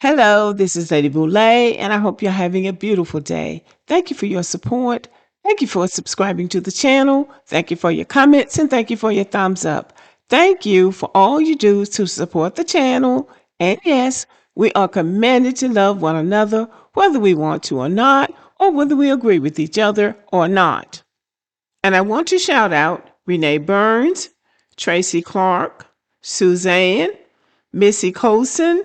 Hello, this is Lady Boulay, and I hope you're having a beautiful day. Thank you for your support. Thank you for subscribing to the channel. Thank you for your comments, and thank you for your thumbs up. Thank you for all you do to support the channel. And yes, we are commanded to love one another, whether we want to or not, or whether we agree with each other or not. And I want to shout out Renee Burns, Tracy Clark, Suzanne, Missy Colson,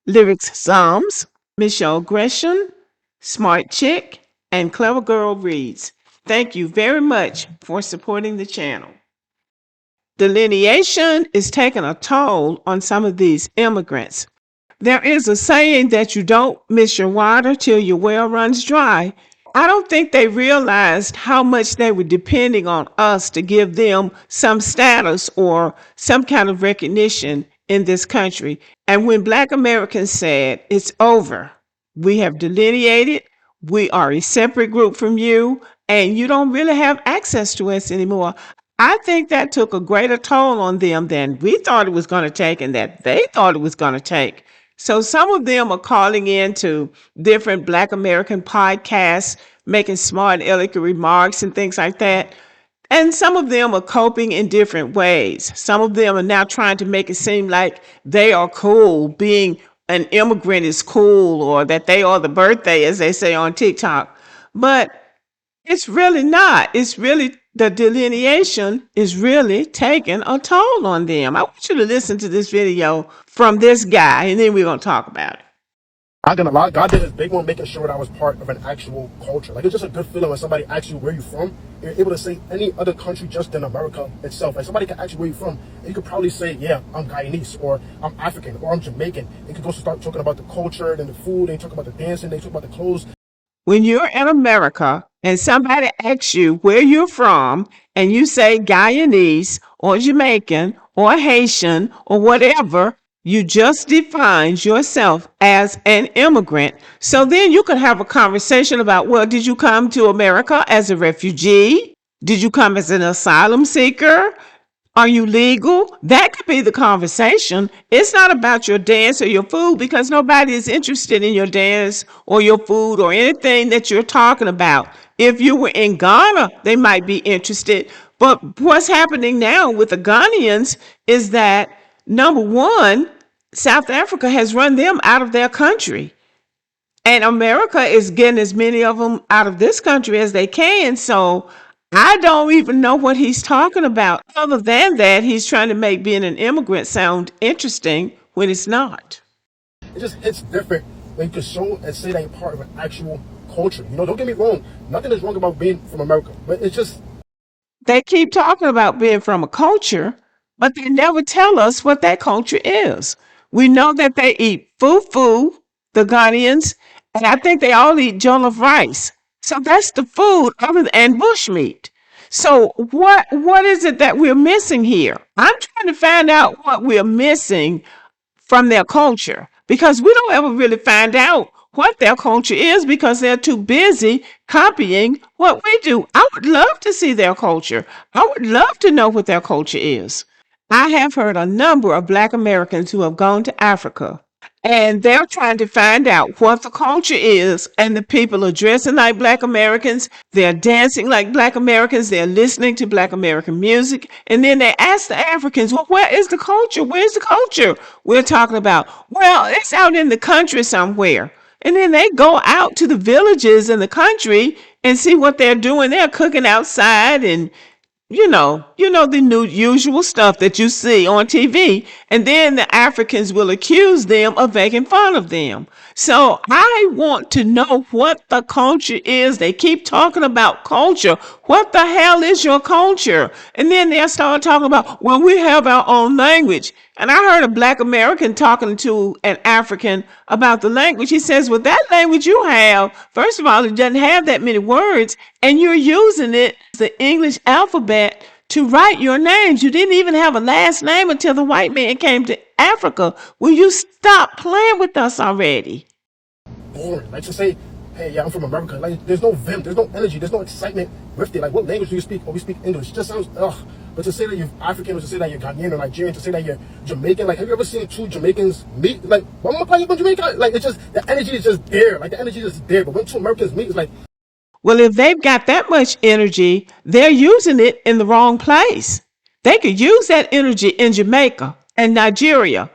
Lyrics Psalms, Michelle Gresham, Smart Chick, and Clever Girl Reads. Thank you very much for supporting the channel. Delineation is taking a toll on some of these immigrants. There is a saying that you don't miss your water till your well runs dry. I don't think they realized how much they were depending on us to give them some status or some kind of recognition in this country. And when Black Americans said, it's over, we have delineated, we are a separate group from you, and you don't really have access to us anymore. I think that took a greater toll on them than we thought it was going to take and that they thought it was going to take. So some of them are calling into different Black American podcasts, making smart, elegant remarks and things like that. And some of them are coping in different ways. Some of them are now trying to make it seem like they are cool, being an immigrant is cool, or that they are the birthday, as they say on TikTok. But it's really not. It's really the delineation is really taking a toll on them. I want you to listen to this video from this guy, and then we're going to talk about it. Not gonna lie, God did his big one making sure that I was part of an actual culture. Like, it's just a good feeling when somebody asks you where you're from. You're able to say any other country just than America itself. Like, somebody can ask you where you're from, and you could probably say, yeah, I'm Guyanese, or I'm African, or I'm Jamaican. You could go start talking about the culture, then the food, then talk about the dancing, then talk about the clothes. When you're in America and somebody asks you where you're from, and you say Guyanese or Jamaican or Haitian or whatever, you just defined yourself as an immigrant. So then you could have a conversation about, well, did you come to America as a refugee? Did you come as an asylum seeker? Are you legal? That could be the conversation. It's not about your dance or your food, because nobody is interested in your dance or your food or anything that you're talking about. If you were in Ghana, they might be interested. But what's happening now with the Ghanaians is that, number one, South Africa has run them out of their country. And America is getting as many of them out of this country as they can. So I don't even know what he's talking about. Other than that, he's trying to make being an immigrant sound interesting when it's not. It just hits different when you can show and say that you're part of an actual culture. You know, don't get me wrong. Nothing is wrong about being from America, but it's just... They keep talking about being from a culture, but they never tell us what that culture is. We know that they eat fufu, the Ghanaians, and I think they all eat jollof rice. So that's the food and bushmeat. So what is it that we're missing here? I'm trying to find out what we're missing from their culture, because we don't ever really find out what their culture is because they're too busy copying what we do. I would love to see their culture. I would love to know what their culture is. I have heard a number of Black Americans who have gone to Africa, and they're trying to find out what the culture is, and the people are dressing like Black Americans, they're dancing like Black Americans, they're listening to Black American music, and then they ask the Africans, well, where is the culture? Where's the culture we're talking about? Well, it's out in the country somewhere. And then they go out to the villages in the country and see what they're doing. They're cooking outside and the new usual stuff that you see on TV. And then the Africans will accuse them of making fun of them. So I want to know what the culture is. They keep talking about culture. What the hell is your culture? And then they'll start talking about, well, we have our own language. And I heard a Black American talking to an African about the language. He says, well, that language you have, first of all, it doesn't have that many words, and you're using it, the English alphabet, to write your names. You didn't even have a last name until the white man came to Africa. Will you stop playing with us already? Boring. Like, to say, hey, yeah, I'm from America. Like, there's no vim, there's no energy, there's no excitement with it. Like, what language do you speak? Oh, we speak English. It just sounds, ugh. But to say that you're African, or to say that you're Ghanaian or Nigerian, to say that you're Jamaican, like, have you ever seen two Jamaicans meet? Like, one more play from Jamaica? Like, it's just, the energy is just there. Like, the energy is just there. But when two Americans meet, it's like, Well, if they've got that much energy, they're using it in the wrong place. They could use that energy in Jamaica and Nigeria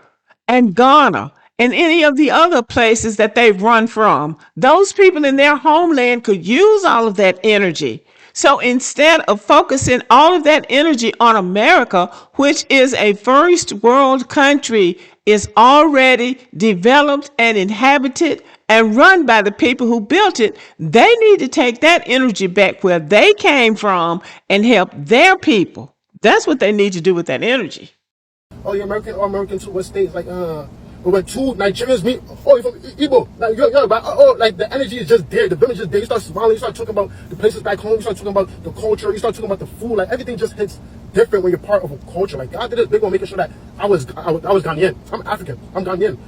and Ghana and any of the other places that they've run from. Those people in their homeland could use all of that energy. So instead of focusing all of that energy on America, which is a first world country, is already developed and inhabited and run by the people who built it, they need to take that energy back where they came from and help their people. That's what they need to do with that energy. oh, you're American, or American to what states? Like, but when two Nigerians meet, oh, you're from Igbo, like, you're about, oh, like, the energy is just there, the village is just there. You start smiling, you start talking about the places back home, you start talking about the culture, you start talking about the food, like, everything just hits different when you're part of a culture. Like, God did this big one making sure that I was Ghanaian. I'm African, I'm Ghanaian.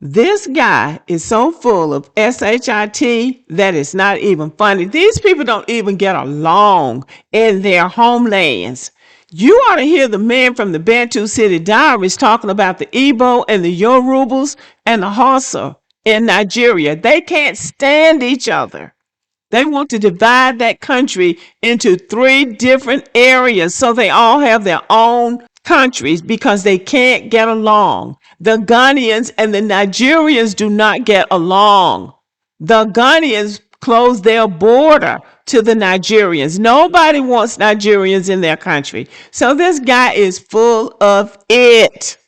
This guy is so full of shit that it's not even funny. These people don't even get along in their homelands. You ought to hear the man from the Bantu City Diaries talking about the Igbo and the Yorubas and the Hausa in Nigeria. They can't stand each other. They want to divide that country into 3 different areas so they all have their own countries because they can't get along. The Ghanaians and the Nigerians do not get along. The Ghanaians closed their border to the Nigerians. Nobody wants Nigerians in their country. So this guy is full of it.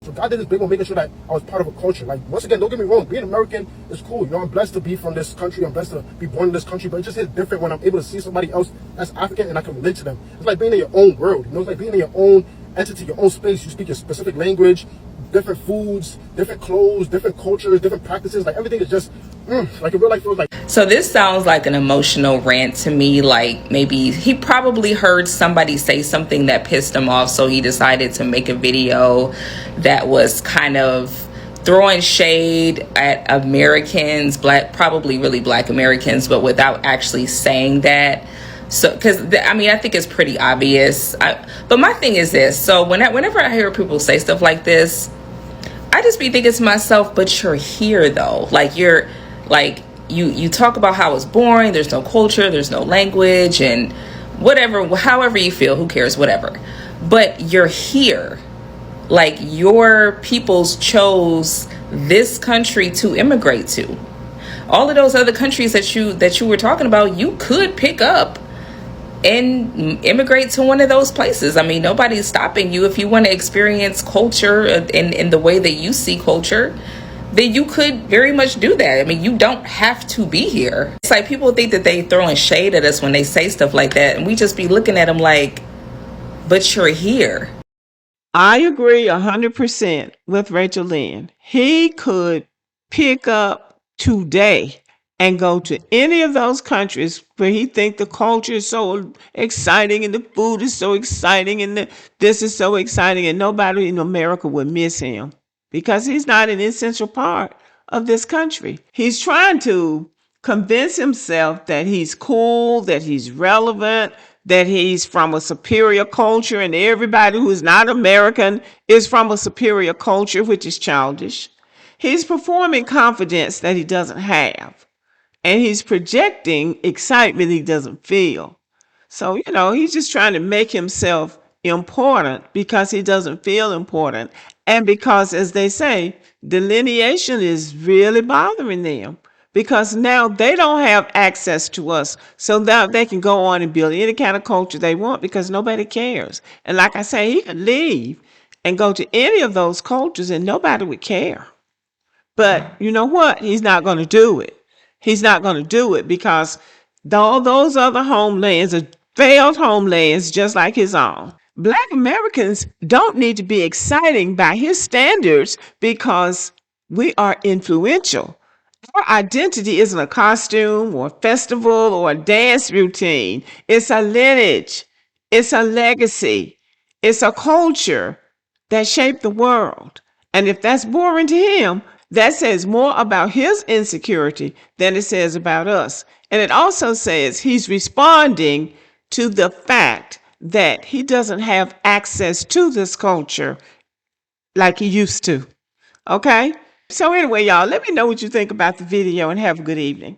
So God did this big one making sure that I was part of a culture. Like, once again, don't get me wrong, being American is cool. You know, I'm blessed to be from this country. I'm blessed to be born in this country. But it just hits different when I'm able to see somebody else that's African and I can relate to them. It's like being in your own world. You know, it's like being in your own entity, your own space. You speak your specific language, different foods, different clothes, different cultures, different practices. Like, everything is just, like, in real life feels like. So this sounds like an emotional rant to me. Like, maybe he probably heard somebody say something that pissed him off, so he decided to make a video that was kind of throwing shade at Americans, probably really black Americans, but without actually saying that. So, because I mean, I think it's pretty obvious. But my thing is this: so whenever I hear people say stuff like this, I just be thinking to myself, but you're here though. Like, you're like, you talk about how it's boring, there's no culture, there's no language, and whatever, however you feel, who cares, whatever. But you're here. Like, your peoples chose this country to immigrate to. All of those other countries that you were talking about, you could pick up and immigrate to one of those places. I mean, nobody's stopping you. If you want to experience culture in the way that you see culture, then you could very much do that. I mean, you don't have to be here. It's like people think that they throwing shade at us when they say stuff like that, and we just be looking at them like, but you're here. I agree 100% with Rachel Lynn. He could pick up today and go to any of those countries where he think the culture is so exciting and the food is so exciting and this is so exciting, and nobody in America would miss him because he's not an essential part of this country. He's trying to convince himself that he's cool, that he's relevant, that he's from a superior culture, and everybody who is not American is from a superior culture, which is childish. He's performing confidence that he doesn't have, and he's projecting excitement he doesn't feel. So, he's just trying to make himself important because he doesn't feel important. And because, as they say, delineation is really bothering them because now they don't have access to us. So now they can go on and build any kind of culture they want because nobody cares. And like I say, he could leave and go to any of those cultures and nobody would care. But you know what? He's not going to do it. He's not going to do it because all those other homelands are failed homelands just like his own. Black Americans don't need to be exciting by his standards because we are influential. Our identity isn't a costume or a festival or a dance routine. It's a lineage. It's a legacy. It's a culture that shaped the world. And if that's boring to him, that says more about his insecurity than it says about us. And it also says he's responding to the fact that he doesn't have access to this culture like he used to. Okay? So, anyway, y'all, let me know what you think about the video and have a good evening.